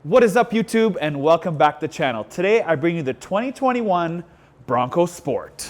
What is up, YouTube, and welcome back to the channel. Today I bring you the 2021 Bronco Sport.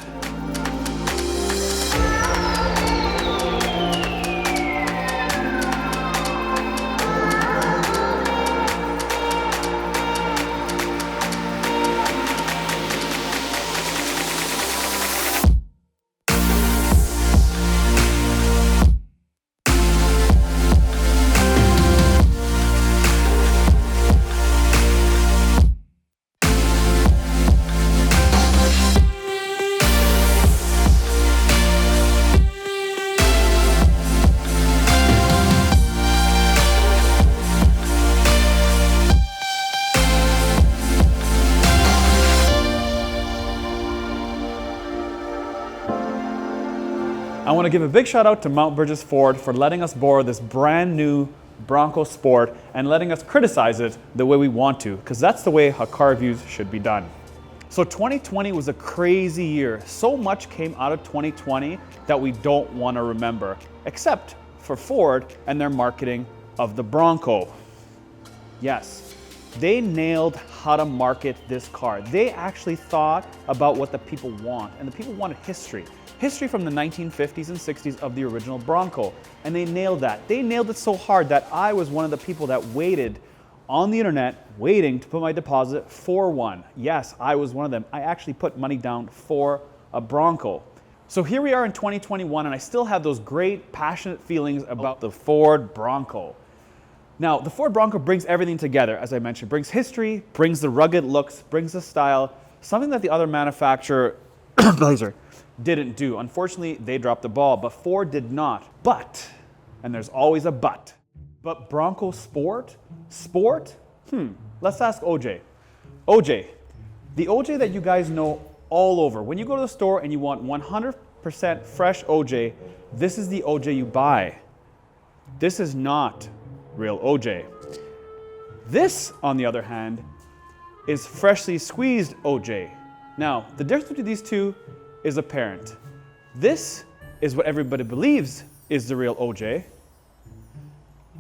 I want to give a big shout out to Mount Bridges Ford for letting us borrow this brand new Bronco Sport and letting us criticize it the way we want to, because that's the way how car reviews should be done. So 2020 was a crazy year. So much came out of 2020 that we don't want to remember, except for Ford and their marketing of the Bronco. Yes, they nailed how to market this car. They actually thought about what the people want, and the people wanted history. History from the 1950s and 60s of the original Bronco, and they nailed that. They nailed it so hard that I was one of the people that waited on the internet, waiting to put my deposit for one. Yes, I was one of them. I actually put money down for a Bronco. So here we are in 2021, and I still have those great, passionate feelings about the Ford Bronco. Now, the Ford Bronco brings everything together, as I mentioned. Brings history, brings the rugged looks, brings the style, something that the other manufacturer, Blazer, didn't do. Unfortunately, they dropped the ball, but Ford did not. But, and there's always a but Bronco Sport? Sport? Let's ask OJ. OJ, the OJ that you guys know all over. When you go to the store and you want 100% fresh OJ, this is the OJ you buy. This is not real OJ. This, on the other hand, is freshly squeezed OJ. Now, the difference between these two is apparent. This is what everybody believes is the real OJ.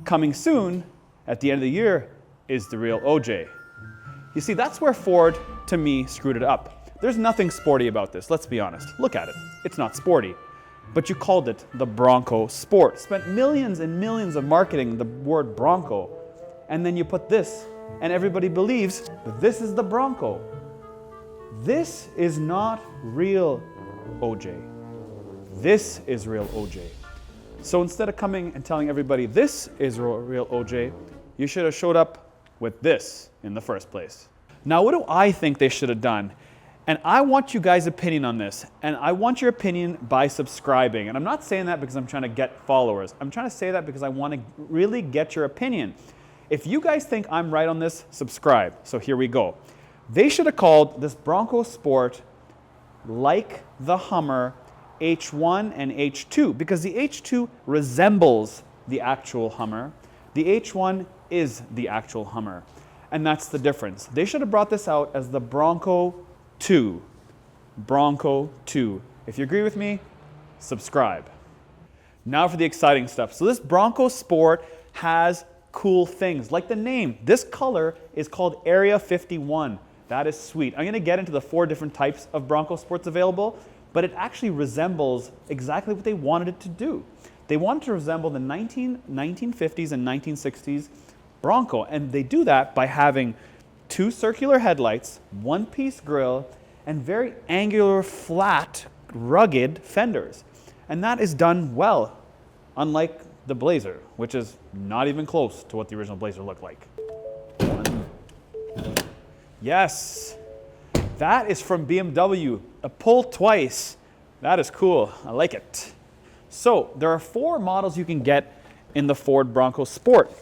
Coming soon, at the end of the year, is the real OJ. You see, that's where Ford, to me, screwed it up. There's nothing sporty about this, let's be honest. Look at it, it's not sporty. But you called it the Bronco Sport. Spent millions and millions of marketing the word Bronco. And then you put this, and everybody believes that this is the Bronco. This is not real OJ. This is real OJ. So instead of coming and telling everybody this is real OJ, you should have showed up with this in the first place. Now, what do I think they should have done? And I want you guys' opinion on this, and I want your opinion by subscribing. And I'm not saying that because I'm trying to get followers. I'm trying to say that because I want to really get your opinion. If you guys think I'm right on this, subscribe. So here we go. They should have called this Bronco Sport like the Hummer H1 and H2, because the H2 resembles the actual Hummer. The H1 is the actual Hummer, and that's the difference. They should have brought this out as the Bronco 2. Bronco 2. If you agree with me, subscribe. Now for the exciting stuff. So this Bronco Sport has cool things, like the name. This color is called Area 51. That is sweet. I'm going to get into the 4 different types of Bronco Sports available, but it actually resembles exactly what they wanted it to do. They wanted to resemble the 1950s and 1960s Bronco, and they do that by having 2 circular headlights, 1-piece grille, and very angular, flat, rugged fenders. And that is done well, unlike the Blazer, which is not even close to what the original Blazer looked like. Yes, that is from BMW, a pull twice. That is cool, I like it. So there are 4 models you can get in the Ford Bronco Sport.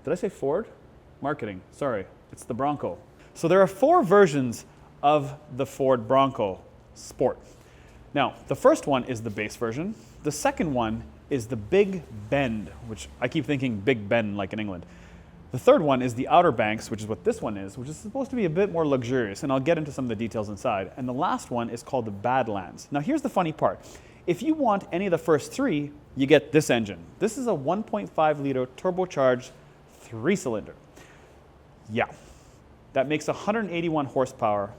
Did I say Ford? Marketing, sorry, it's the Bronco. So there are 4 versions of the Ford Bronco Sport. Now, the first one is the base version. The second one is the Big Bend, which I keep thinking Big Ben like in England. The third one is the Outer Banks, which is what this one is, which is supposed to be a bit more luxurious, and I'll get into some of the details inside. And the last one is called the Badlands. Now here's the funny part. If you want any of the first 3, you get this engine. This is a 1.5 liter turbocharged 3-cylinder. Yeah, that makes 181 horsepower.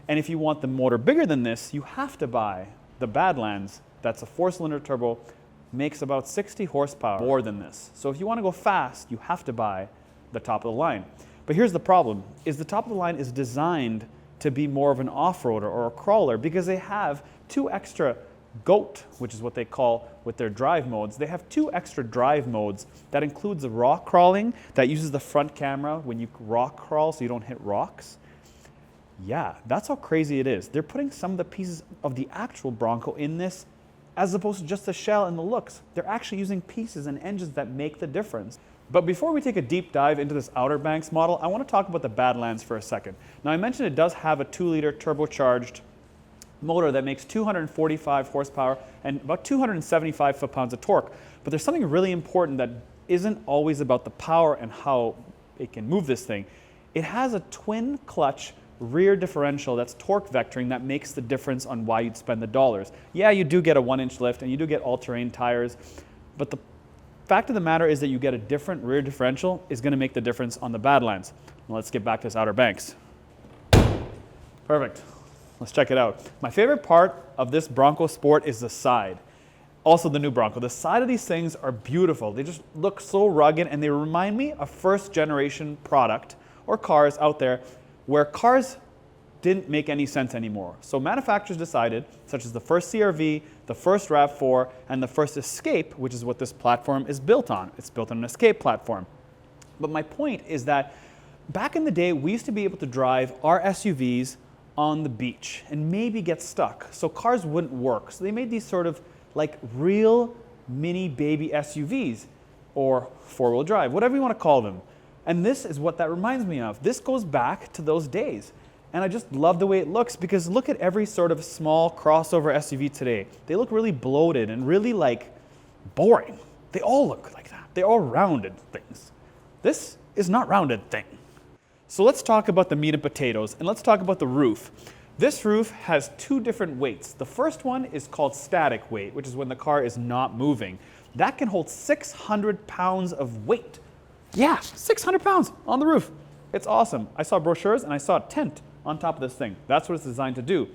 And if you want the motor bigger than this, you have to buy the Badlands. That's a 4-cylinder turbo, makes about 60 horsepower more than this. So if you want to go fast, you have to buy the top of the line. But here's the problem, is the top of the line is designed to be more of an off-roader or a crawler because they have 2 extra GOAT, which is what they call with their drive modes. They have 2 extra drive modes that includes the rock crawling that uses the front camera when you rock crawl so you don't hit rocks. Yeah, that's how crazy it is. They're putting some of the pieces of the actual Bronco in this as opposed to just the shell and the looks. They're actually using pieces and engines that make the difference. But before we take a deep dive into this Outer Banks model, I want to talk about the Badlands for a second. Now I mentioned it does have a 2-liter turbocharged motor that makes 245 horsepower and about 275 foot-pounds of torque. But there's something really important that isn't always about the power and how it can move this thing. It has a twin clutch rear differential that's torque vectoring that makes the difference on why you'd spend the dollars. Yeah, you do get a 1-inch lift and you do get all-terrain tires, but the fact of the matter is that you get a different rear differential is going to make the difference on the Badlands. Now let's get back to this Outer Banks. Perfect. Let's check it out. My favorite part of this Bronco Sport is the side. Also the new Bronco. The side of these things are beautiful. They just look so rugged and they remind me of first generation product or cars out there where cars didn't make any sense anymore. So manufacturers decided, such as the first CR-V, the first RAV4, and the first Escape, which is what this platform is built on. It's built on an Escape platform. But my point is that back in the day, we used to be able to drive our SUVs on the beach and maybe get stuck. So cars wouldn't work. So they made these sort of like real mini baby SUVs or 4-wheel drive, whatever you want to call them. And this is what that reminds me of. This goes back to those days. And I just love the way it looks because look at every sort of small crossover SUV today. They look really bloated and really like boring. They all look like that. They're all rounded things. This is not rounded thing. So let's talk about the meat and potatoes and let's talk about the roof. This roof has 2 different weights. The first one is called static weight, which is when the car is not moving. That can hold 600 pounds of weight. Yeah, 600 pounds on the roof. It's awesome. I saw brochures and I saw a tent on top of this thing. That's what it's designed to do.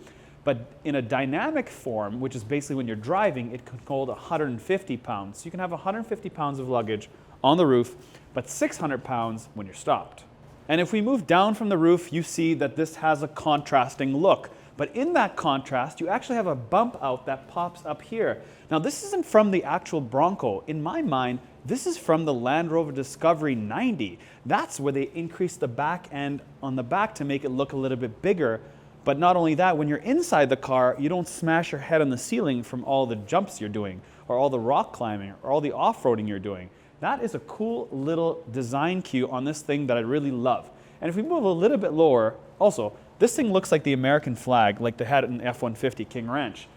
But in a dynamic form, which is basically when you're driving, it can hold 150 pounds. So you can have 150 pounds of luggage on the roof, but 600 pounds when you're stopped. And if we move down from the roof, you see that this has a contrasting look. But in that contrast, you actually have a bump out that pops up here. Now this isn't from the actual Bronco. In my mind, this is from the Land Rover Discovery 90. That's where they increased the back end on the back to make it look a little bit bigger. But not only that, when you're inside the car, you don't smash your head on the ceiling from all the jumps you're doing, or all the rock climbing, or all the off-roading you're doing. That is a cool little design cue on this thing that I really love. And if we move a little bit lower, also, this thing looks like the American flag, like they had it in F-150 King Ranch.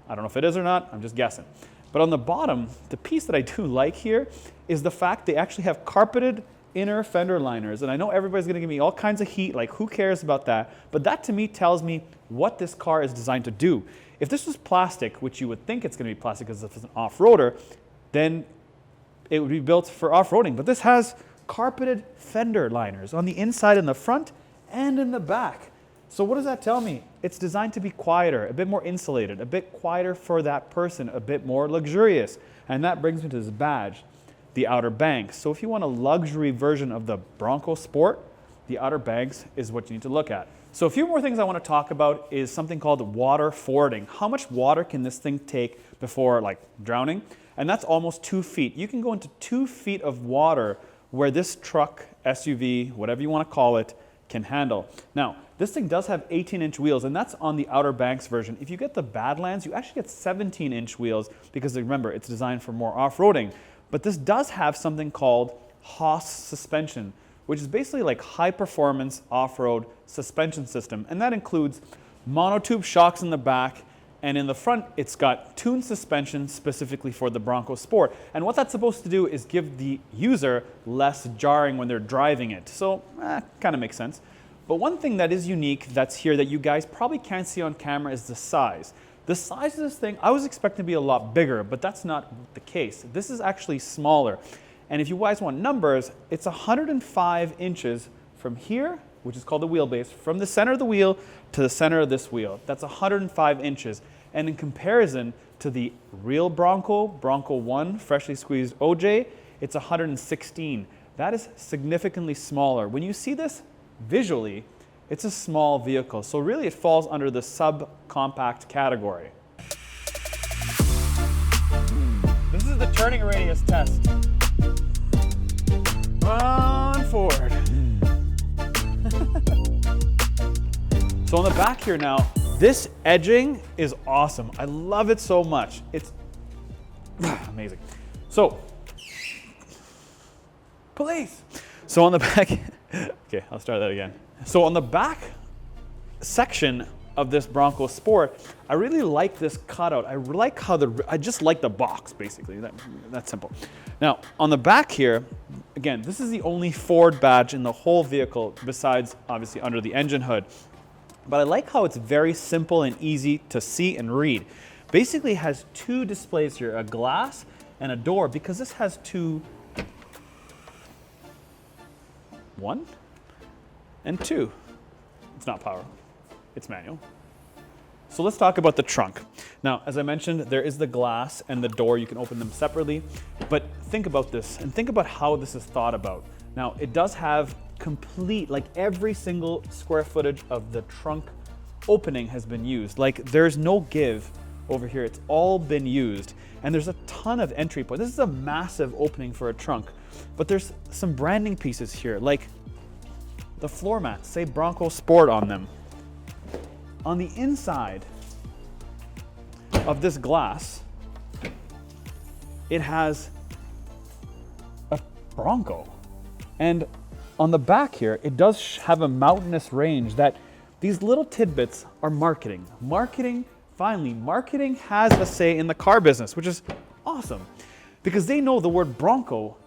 I don't know if it is or not, I'm just guessing. But on the bottom, the piece that I do like here is the fact they actually have carpeted inner fender liners. And I know everybody's gonna give me all kinds of heat, like who cares about that? But that to me tells me what this car is designed to do. If this was plastic, which you would think it's gonna be plastic because it's an off-roader, then it would be built for off-roading. But this has carpeted fender liners on the inside in the front and in the back. So what does that tell me? It's designed to be quieter, a bit more insulated, a bit quieter for that person, a bit more luxurious. And that brings me to this badge, the Outer Banks. So if you want a luxury version of the Bronco Sport, the Outer Banks is what you need to look at. So a few more things I want to talk about is something called water fording. How much water can this thing take before like drowning? And that's almost 2 feet. You can go into 2 feet of water where this truck, SUV, whatever you want to call it, can handle. Now, this thing does have 18-inch wheels, and that's on the Outer Banks version. If you get the Badlands, you actually get 17-inch wheels because remember, it's designed for more off-roading. But this does have something called Haas suspension, which is basically like high-performance off-road suspension system, and that includes monotube shocks in the back, and in the front, it's got tuned suspension specifically for the Bronco Sport. And what that's supposed to do is give the user less jarring when they're driving it. So, kind of makes sense. But one thing that is unique that's here that you guys probably can't see on camera is the size. The size of this thing, I was expecting to be a lot bigger, but that's not the case. This is actually smaller. And if you guys want numbers, it's 105 inches from here, which is called the wheelbase, from the center of the wheel to the center of this wheel. That's 105 inches. And in comparison to the real Bronco, Bronco 1, freshly squeezed OJ, it's 116. That is significantly smaller. When you see this visually, it's a small vehicle. So really it falls under the subcompact category. This is the turning radius test. On forward. So on the back here now, this edging is awesome. I love it so much. It's amazing. So, police. So on the back, okay, I'll start that again. So on the back section of this Bronco Sport, I really like this cutout. I like how I just like the box, basically. That's simple. Now, on the back here, again, this is the only Ford badge in the whole vehicle, besides obviously under the engine hood. But I like how it's very simple and easy to see and read. Basically, it has two displays here, a glass and a door, because this has one and two. It's not power, it's manual. So let's talk about the trunk. Now, as I mentioned, there is the glass and the door. You can open them separately, but think about this and think about how this is thought about. Now, it does have complete, like every single square footage of the trunk opening has been used. Like there's no give over here. It's all been used. And there's a ton of entry points. This is a massive opening for a trunk, but there's some branding pieces here, like the floor mats say Bronco Sport on them. On the inside of this glass, it has a Bronco. And on the back here, it does have a mountainous range that these little tidbits are marketing. Finally, marketing has a say in the car business, which is awesome because they know the word Bronco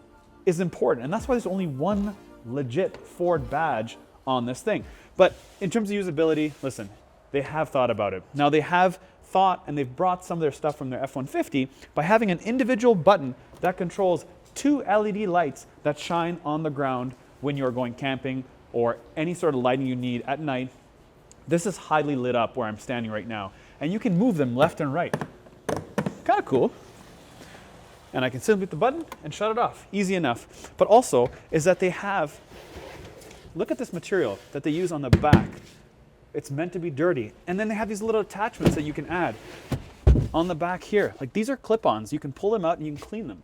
is important. And that's why there's only one legit Ford badge on this thing. But in terms of usability, listen, they have thought about it. Now they have thought and they've brought some of their stuff from their F-150 by having an individual button that controls two LED lights that shine on the ground when you're going camping or any sort of lighting you need at night. This is highly lit up where I'm standing right now, and you can move them left and right. Kind of cool. And I can simply hit the button and shut it off. Easy enough. But also is that they have, look at this material that they use on the back. It's meant to be dirty. And then they have these little attachments that you can add on the back here. Like these are clip-ons. You can pull them out and you can clean them.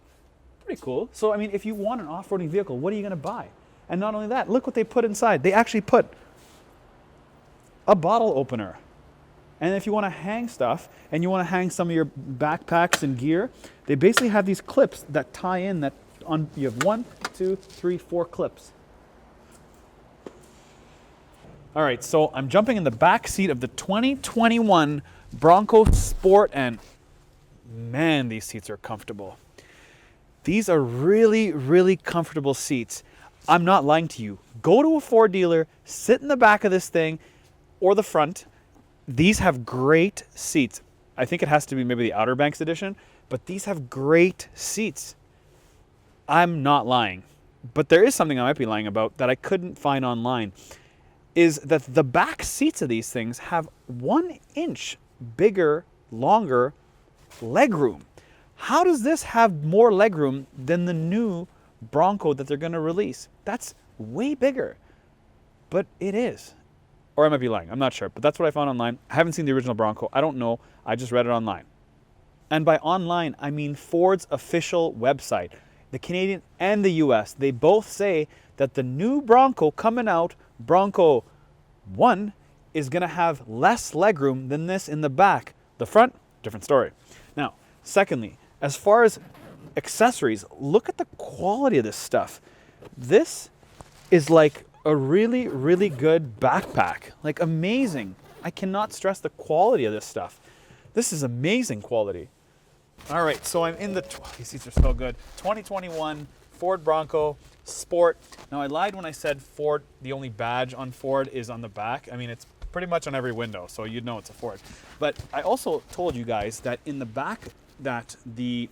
Pretty cool. So, I mean, if you want an off-roading vehicle, what are you going to buy? And not only that, look what they put inside. They actually put a bottle opener. And if you want to hang stuff and you want to hang some of your backpacks and gear, they basically have these clips that tie in that on, you have 1, 2, 3, 4 clips. All right, so I'm jumping in the back seat of the 2021 Bronco Sport, and man, these seats are comfortable. These are really, really comfortable seats. I'm not lying to you. Go to a Ford dealer, sit in the back of this thing or the front. These have great seats. I think it has to be maybe the Outer Banks edition, but these have great seats. I'm not lying. But there is something I might be lying about that I couldn't find online, is that the back seats of these things have 1 inch bigger, longer legroom. How does this have more legroom than the new Bronco that they're going to release? That's way bigger, but it is. Or I might be lying, I'm not sure, but that's what I found online. I haven't seen the original Bronco, I don't know, I just read it online. And by online, I mean Ford's official website. The Canadian and the US, they both say that the new Bronco coming out, Bronco 1, is going to have less legroom than this in the back. The front, different story. Now, secondly, as far as accessories, look at the quality of this stuff. This is like a really, really good backpack. Like amazing. I cannot stress the quality of this stuff. This is amazing quality. All right, so I'm in the, these seats are so good. 2021 Ford Bronco Sport. Now I lied when I said Ford, the only badge on Ford is on the back. I mean, it's pretty much on every window, so you'd know it's a Ford. But I also told you guys that in the back that the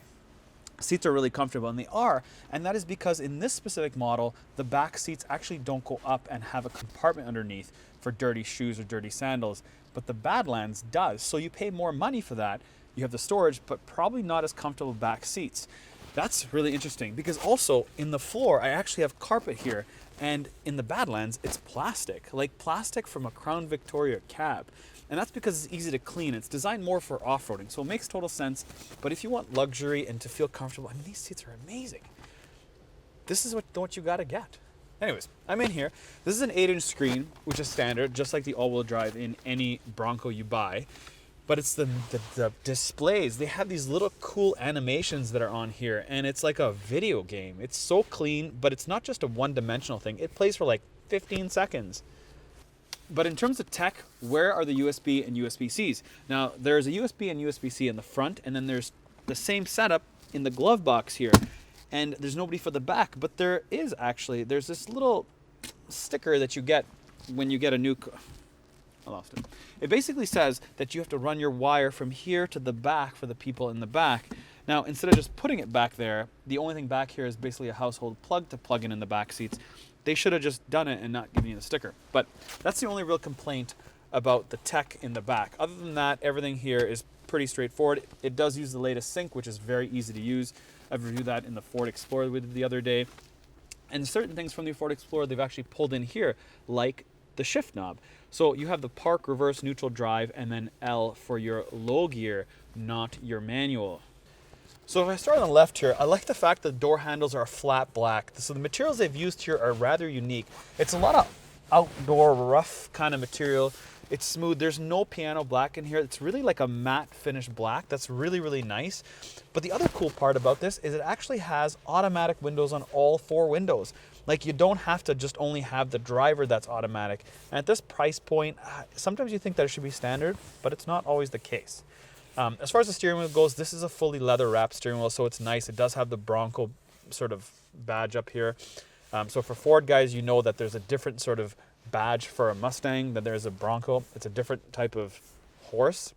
seats are really comfortable, and they are, and that is because in this specific model, the back seats actually don't go up and have a compartment underneath for dirty shoes or dirty sandals, but the Badlands does. So you pay more money for that. You have the storage, but probably not as comfortable back seats. That's really interesting, because also in the floor, I actually have carpet here, and in the Badlands, it's plastic, like plastic from a Crown Victoria cab. And that's because it's easy to clean. It's designed more for off-roading, so it makes total sense. But if you want luxury and to feel comfortable, I mean, these seats are amazing. This is what you gotta get. Anyways, I'm in here. This is an 8-inch screen, which is standard, just like the all-wheel drive in any Bronco you buy. But it's the displays. They have these little cool animations that are on here, and it's like a video game. It's so clean, but it's not just a one-dimensional thing. It plays for like 15 seconds. But in terms of tech, where are the USB and USB-Cs? Now, there's a USB and USB-C in the front, and then there's the same setup in the glove box here. And there's nobody for the back, but there's this little sticker that you get when you get a new car. I lost it. It basically says that you have to run your wire from here to the back for the people in the back. Now, instead of just putting it back there, the only thing back here is basically a household plug to plug in the back seats. They should have just done it and not given you the sticker. But that's the only real complaint about the tech in the back. Other than that, everything here is pretty straightforward. It does use the latest sync, which is very easy to use. I've reviewed that in the Ford Explorer we did the other day. And certain things from the Ford Explorer they've actually pulled in here, like the shift knob. So you have the park, reverse, neutral, drive, and then L for your low gear, not your manual. So if I start on the left here, I like the fact that the door handles are flat black. So the materials they've used here are rather unique. It's a lot of outdoor rough kind of material. It's smooth. There's no piano black in here. It's really like a matte finish black. That's really, really nice. But the other cool part about this is it actually has automatic windows on all 4 windows. Like, you don't have to just only have the driver that's automatic. And at this price point, sometimes you think that it should be standard, but it's not always the case. As far as the steering wheel goes, this is a fully leather wrapped steering wheel, so it's nice. It does have the Bronco sort of badge up here. So for Ford guys, you know that there's a different sort of badge for a Mustang than there's a Bronco. It's a different type of horse.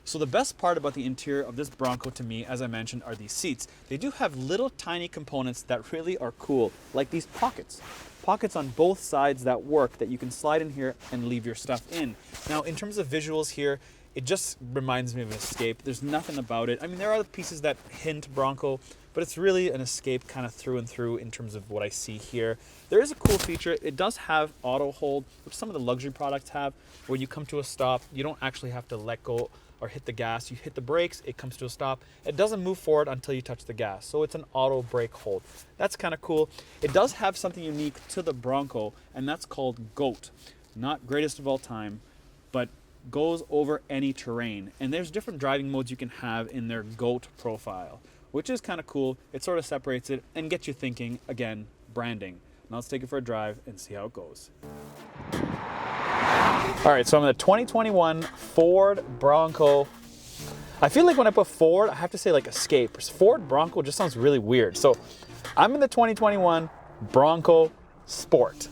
So the best part about the interior of this Bronco to me, as I mentioned, are these seats. They do have little tiny components that really are cool, like these pockets. Pockets on both sides that work, that you can slide in here and leave your stuff in. Now, in terms of visuals here, it just reminds me of an Escape. There's nothing about it. I mean, there are pieces that hint Bronco, but it's really an Escape kind of through and through in terms of what I see here. There is a cool feature. It does have auto hold, which some of the luxury products have. When you come to a stop, you don't actually have to let go or hit the gas. You hit the brakes, it comes to a stop. It doesn't move forward until you touch the gas. So it's an auto brake hold. That's kind of cool. It does have something unique to the Bronco, and that's called GOAT. Not greatest of all time, but goes over any terrain. And there's different driving modes you can have in their GOAT profile, which is kind of cool. It sort of separates it and gets you thinking, again, branding. Now let's take it for a drive and see how it goes. All right, so I'm in the 2021 Ford Bronco. I feel like when I put Ford, I have to say like Escape. Ford Bronco just sounds really weird. So I'm in the 2021 Bronco Sport.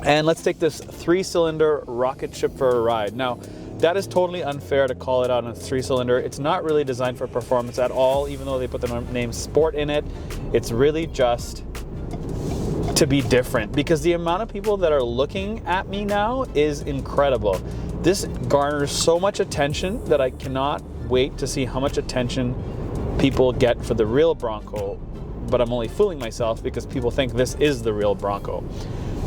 And let's take this 3-cylinder rocket ship for a ride. Now, that is totally unfair to call it out on a 3-cylinder. It's not really designed for performance at all, even though they put the name Sport in it. It's really just to be different, because the amount of people that are looking at me now is incredible. This garners so much attention that I cannot wait to see how much attention people get for the real Bronco, but I'm only fooling myself because people think this is the real Bronco.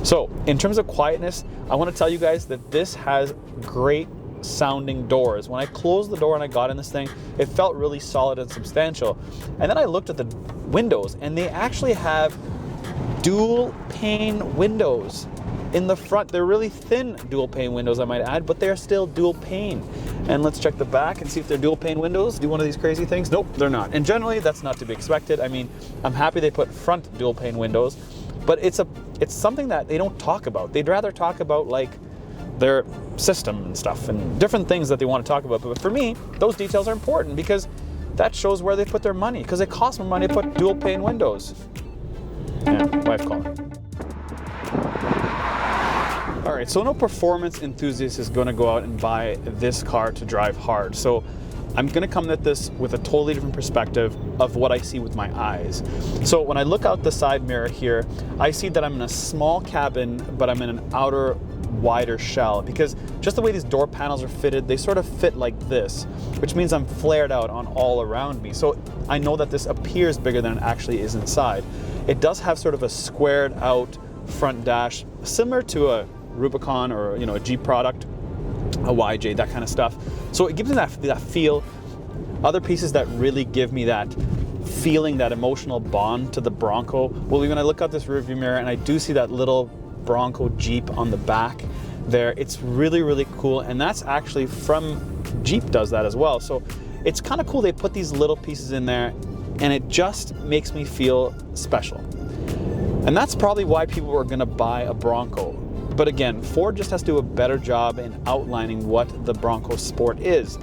So in terms of quietness, I want to tell you guys that this has great sounding doors. When I closed the door and I got in this thing, it felt really solid and substantial. And then I looked at the windows, and they actually have dual pane windows in the front. They're really thin dual pane windows, I might add, but they're still dual pane. And let's check the back and see if they're dual pane windows. Do one of these crazy things? Nope, they're not. And generally, that's not to be expected. I mean, I'm happy they put front dual pane windows, but it's something that they don't talk about. They'd rather talk about like their system and stuff and different things that they want to talk about. But for me, those details are important because that shows where they put their money, because it costs more money to put dual pane windows. Yeah, wife calling. All right, so no performance enthusiast is going to go out and buy this car to drive hard. So I'm gonna come at this with a totally different perspective of what I see with my eyes. So when I look out the side mirror here, I see that I'm in a small cabin, but I'm in an outer, wider shell, because just the way these door panels are fitted, they sort of fit like this, which means I'm flared out on all around me. So I know that this appears bigger than it actually is inside. It does have sort of a squared out front dash, similar to a Rubicon or a Jeep product, a YJ, that kind of stuff. So it gives me that feel. Other pieces that really give me that feeling, that emotional bond to the Bronco. Well, when I look out this rearview mirror and I do see that little Bronco Jeep on the back there, it's really, really cool. And that's actually from Jeep does that as well. So it's kind of cool they put these little pieces in there, and it just makes me feel special. And that's probably why people are gonna buy a Bronco. But again, Ford just has to do a better job in outlining what the Bronco Sport is,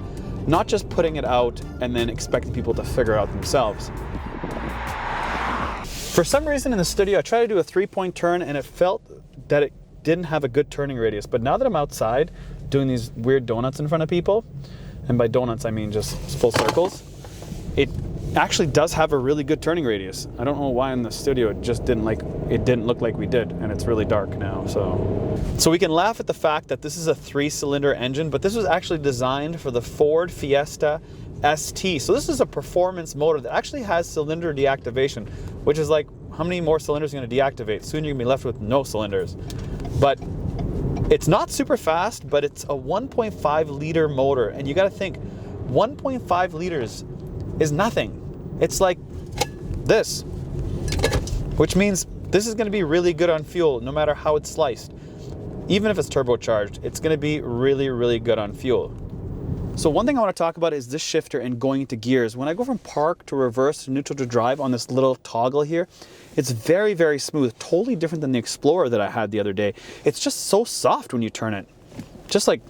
not just putting it out and then expecting people to figure it out themselves. For some reason in the studio, I tried to do a 3-point turn and it felt that it didn't have a good turning radius. But now that I'm outside doing these weird donuts in front of people, and by donuts I mean just full circles, it actually does have a really good turning radius. I don't know why in the studio it didn't look like we did, and it's really dark now. So we can laugh at the fact that this is a 3-cylinder engine, but this was actually designed for the Ford Fiesta ST. So this is a performance motor that actually has cylinder deactivation, which is like, how many more cylinders are going to deactivate? Soon you're going to be left with no cylinders. But it's not super fast, but it's a 1.5 liter motor, and you got to think 1.5 liters is nothing. It's like this, which means this is going to be really good on fuel no matter how it's sliced. Even if it's turbocharged, it's going to be really, really good on fuel. So one thing I want to talk about is this shifter and going into gears. When I go from park to reverse to neutral to drive on this little toggle here, it's very, very smooth, totally different than the Explorer that I had the other day. It's just so soft when you turn it. Just like,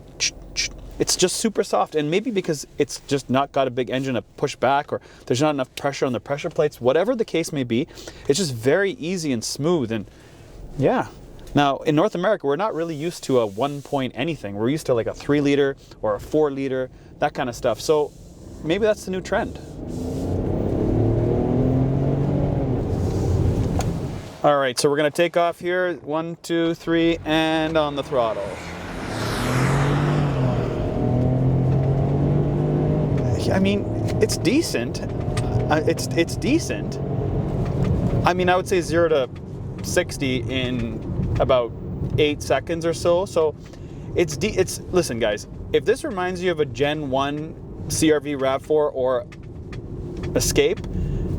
it's just super soft, and maybe because it's just not got a big engine to push back, or there's not enough pressure on the pressure plates, whatever the case may be, it's just very easy and smooth. And yeah. Now in North America, we're not really used to a 1 point anything. We're used to like a 3 liter or a 4 liter, that kind of stuff. So maybe that's the new trend. All right, so we're gonna take off here. 1, 2, 3, and on the throttle. I mean, it's decent. It's decent. I mean, I would say 0 to 60 in about 8 seconds or so. So listen guys, if this reminds you of a Gen 1 CR-V RAV4 or Escape,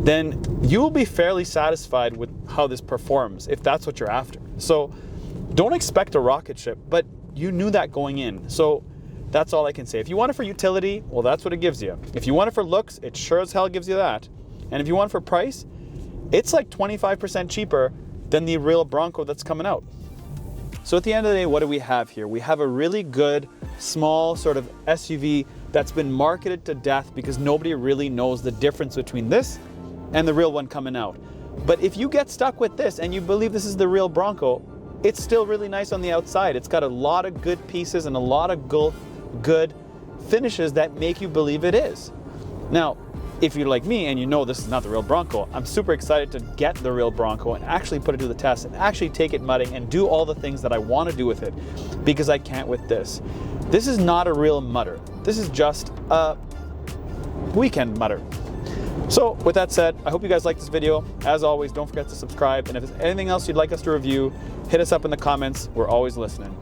then you will be fairly satisfied with how this performs, if that's what you're after. So don't expect a rocket ship, but you knew that going in. So that's all I can say. If you want it for utility, well, that's what it gives you. If you want it for looks, it sure as hell gives you that. And if you want it for price, it's like 25% cheaper than the real Bronco that's coming out. So at the end of the day, what do we have here? We have a really good, small sort of SUV that's been marketed to death because nobody really knows the difference between this and the real one coming out. But if you get stuck with this and you believe this is the real Bronco, it's still really nice on the outside. It's got a lot of good pieces and a lot of good finishes that make you believe it is. Now, if you're like me and you know this is not the real Bronco, I'm super excited to get the real Bronco and actually put it to the test and actually take it mudding and do all the things that I want to do with it, because I can't with this. This is not a real mudder. This is just a weekend mudder. So with that said, I hope you guys liked this video. As always, don't forget to subscribe, and if there's anything else you'd like us to review, hit us up in the comments. We're always listening.